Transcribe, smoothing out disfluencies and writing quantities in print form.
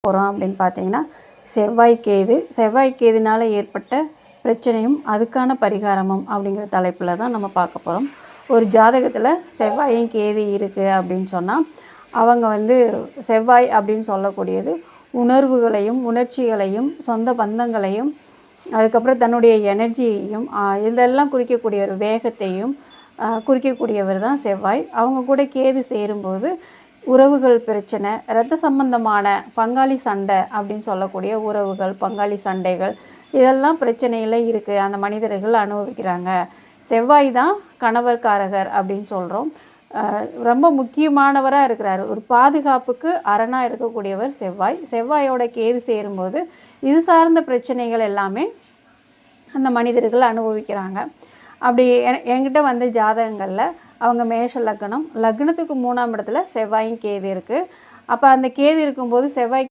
போகிறோம் அப்படின்னு பார்த்தீங்கன்னா, செவ்வாய் கேதுனால ஏற்பட்ட பிரச்சனையும் அதுக்கான பரிகாரமும் அப்படிங்கிற தலைப்பில் தான் நம்ம பார்க்க போகிறோம். ஒரு ஜாதகத்தில் செவ்வாயும் கேது இருக்குது அப்படின்னு சொன்னால், அவங்க செவ்வாய் அப்படின்னு சொல்லக்கூடியது உணர்வுகளையும் உணர்ச்சிகளையும் சொந்த பந்தங்களையும் அதுக்கப்புறம் தன்னுடைய எனர்ஜியையும் இதெல்லாம் குறிக்கக்கூடிய ஒரு வேகத்தையும் குறிக்கக்கூடியவர் தான் செவ்வாய். அவங்க கூட கேது சேரும்போது உறவுகள் பிரச்சனை, இரத்த சம்பந்தமான பங்காளி சண்டை அப்படின்னு சொல்லக்கூடிய உறவுகள், பங்காளி சண்டைகள் இதெல்லாம் பிரச்சனையில் இருக்குது. அந்த மனிதர்கள் அனுபவிக்கிறாங்க. செவ்வாய் தான் கணவர்காரகர் அப்படின்னு சொல்கிறோம். ரொம்ப முக்கியமானவராக இருக்கிறார். ஒரு பாதுகாப்புக்கு அரணாக இருக்கக்கூடியவர் செவ்வாய். செவ்வாயோட கேது சேரும்போது இது சார்ந்த பிரச்சனைகள் எல்லாமே அந்த மனிதர்கள் அனுபவிக்கிறாங்க. அப்படி என்கிட்ட ஜாதகங்களில் அவங்க மேஷ லக்னம், லக்னத்துக்கு 3ஆம் இடத்துல செவ்வாயும் கேது இருக்குது. அப்போ அந்த கேது இருக்கும்போது செவ்வாய்